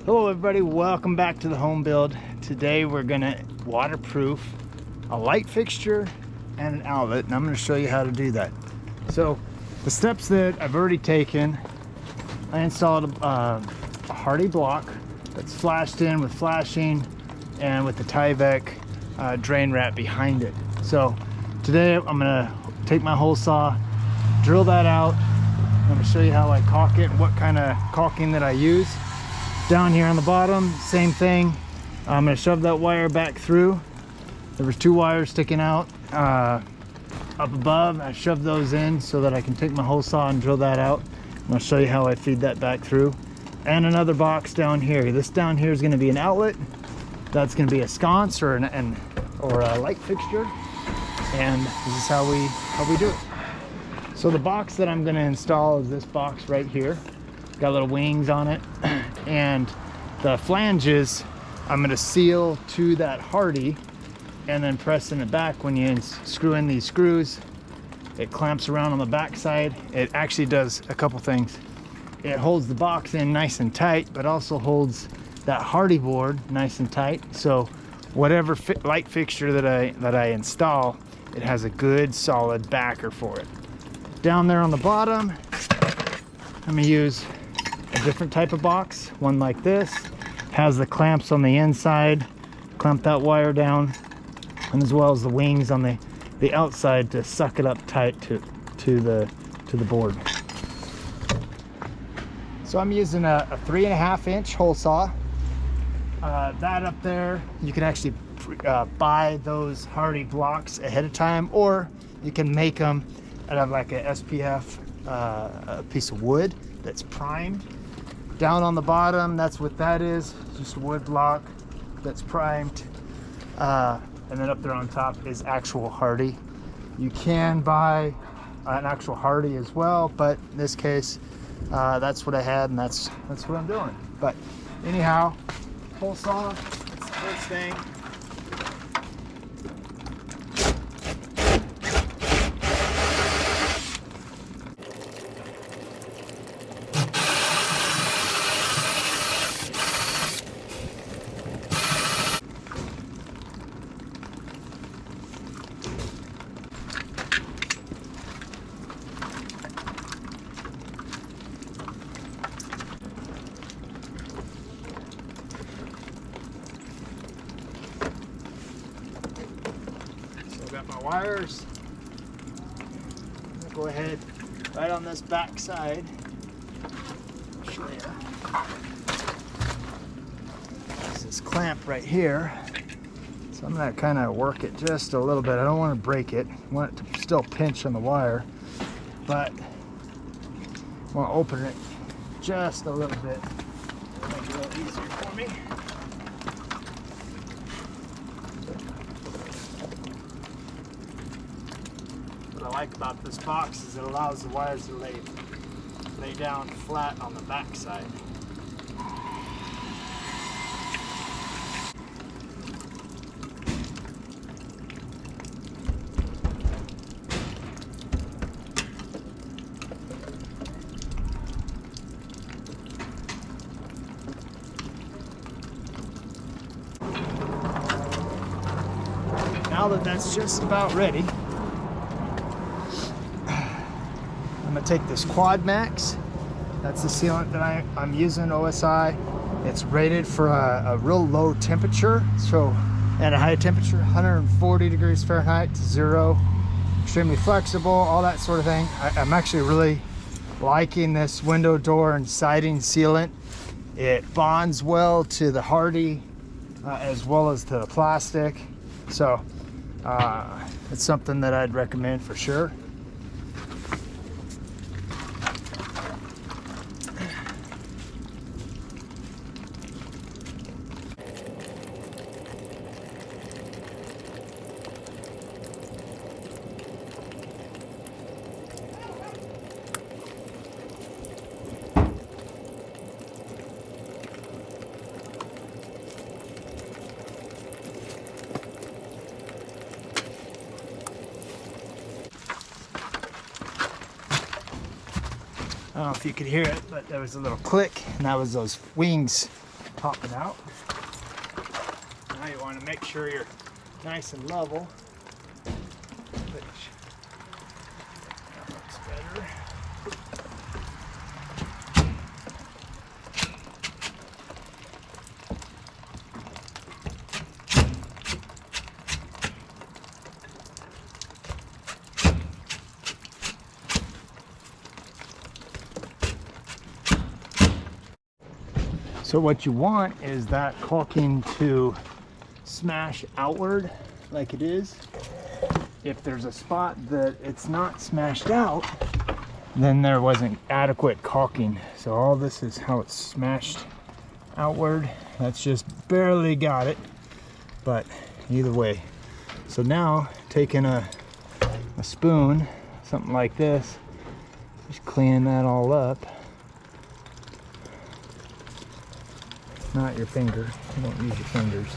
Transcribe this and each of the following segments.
Hello everybody, welcome back to the home build. Today we're gonna waterproof a light fixture and an outlet, and I'm gonna show you how to do that. So the steps that I've already taken, I installed a hardy block that's flashed in with flashing and with the Tyvek drain rat behind it. So today I'm gonna take my hole saw, drill that out. I'm gonna show you how I caulk it and what kind of caulking that I use. Down here on the bottom, same thing. I'm gonna shove that wire back through. There was 2 wires sticking out up above. I shoved those in so that I can take my hole saw and drill that out. I'm gonna show you how I feed that back through. And another box down here. This down here is gonna be an outlet. That's gonna be a sconce or a light fixture. And this is how we do it. So the box that I'm gonna install is this box right here. Got little wings on it, and the flanges I'm going to seal to that hardy and then pressing it back. When you screw in these screws, it clamps around on the back side. It actually does a couple things. It holds the box in nice and tight, but also holds that hardy board nice and tight, so whatever light fixture that I install, it has a good solid backer for it. Down there on the bottom, I'm going to use a different type of box, one like this. Has the clamps on the inside, clamp that wire down, and as well as the wings on the outside to suck it up tight to the board. So I'm using a 3.5 inch hole saw. That up there, you can actually buy those hardy blocks ahead of time, or you can make them out of like a SPF a piece of wood that's primed. Down on the bottom, that's what that is, just a wood block that's primed. And then up there on top is actual hardy. You can buy an actual hardy as well, but in this case, that's what I had, and that's what I'm doing. But anyhow, hole saw, that's the first thing. Got my wires. I'm gonna go ahead right on this back side. Show you. There's this clamp right here. So I'm gonna kind of work it just a little bit. I don't want to break it. I want it to still pinch on the wire, but I want to open it just a little bit. Make it a little easier for me. What I like about this box is it allows the wires to lay down flat on the back side. Now that that's just about ready, I'm gonna take this Quad Max. That's the sealant that I'm using, OSI. It's rated for a real low temperature, so at a high temperature, 140 degrees Fahrenheit to 0, extremely flexible, all that sort of thing. I'm actually really liking this window, door, and siding sealant. It bonds well to the hardy as well as to the plastic, so it's something that I'd recommend for sure. I don't know if you could hear it, but there was a little click, and that was those wings Pop it out. Now you want to make sure you're nice and level. That looks better. So what you want is that caulking to smash outward like it is. If there's a spot that it's not smashed out, then there wasn't adequate caulking. So all this is how it's smashed outward. That's just barely got it, but either way. So now taking a spoon, something like this, just cleaning that all up. Not your finger, you don't use your fingers.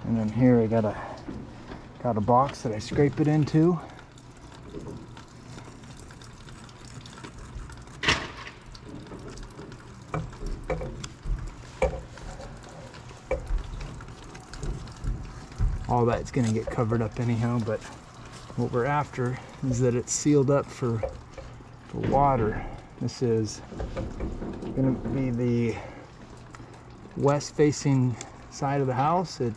And then here I got a box that I scrape it into. All that's gonna get covered up anyhow, but what we're after is that it's sealed up for water. This is gonna be the west facing side of the house. It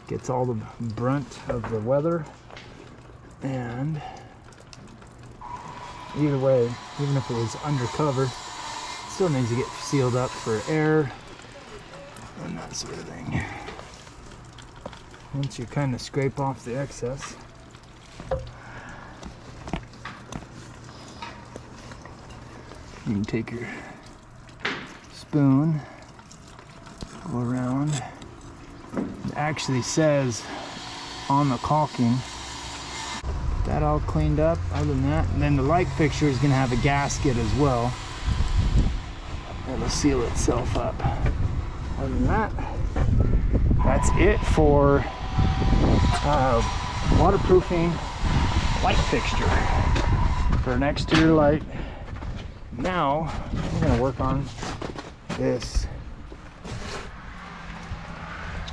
gets all the brunt of the weather, and either way, even if it was undercover, it still needs to get sealed up for air and that sort of thing. Once you kind of scrape off the excess, you can take your spoon, go around. It actually says on the caulking, that all cleaned up. Other than that, and then the light fixture is going to have a gasket as well. That'll seal itself up. Other than that, that's it for waterproofing light fixture for an exterior light. Now we're going to work on this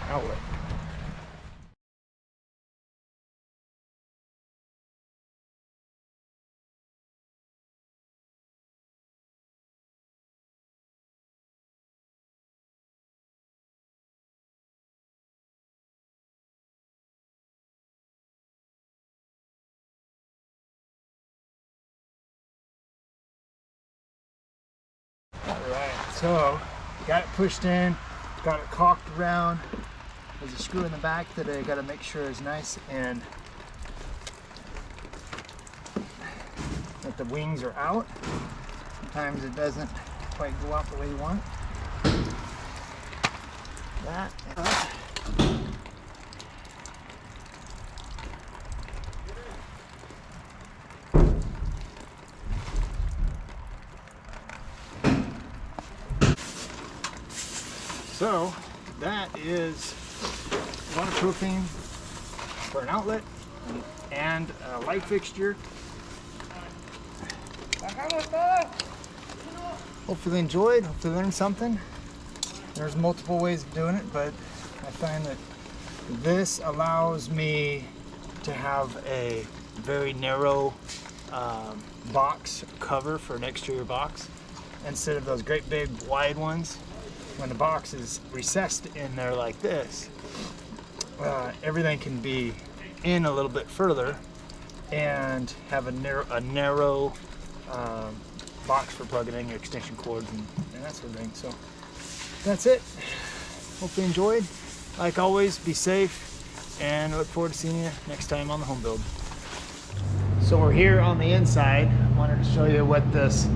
outlet. Alright, so got it pushed in, got it caulked around. There's a screw in the back that I got to make sure is nice and that the wings are out. Sometimes it doesn't quite go out the way you want. That and so that is waterproofing for an outlet and a light fixture. Hopefully enjoyed, hopefully learned something. There's multiple ways of doing it, but I find that this allows me to have a very narrow box cover for an exterior box instead of those great big wide ones. When the box is recessed in there like this, everything can be in a little bit further and have a narrow box for plugging in your extension cords and that sort of thing. So that's it. Hope you enjoyed. Like always, be safe, and I look forward to seeing you next time on the home build. So we're here on the inside. I wanted to show you what this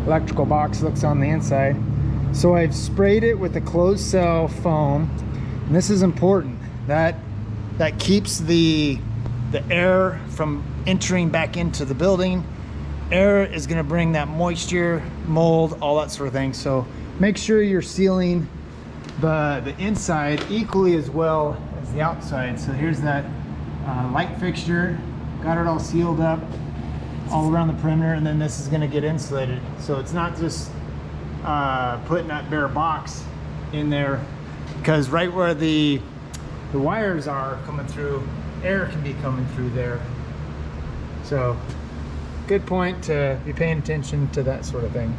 electrical box looks on the inside. So I've sprayed it with a closed cell foam, and this is important. That keeps the air from entering back into the building. Air is going to bring that moisture, mold, all that sort of thing. So make sure you're sealing the inside equally as well as the outside. So here's that light fixture, got it all sealed up all around the perimeter, and then this is going to get insulated. So it's not just putting that bare box in there, because right where the wires are coming through, air can be coming through there. So good point to be paying attention to that sort of thing.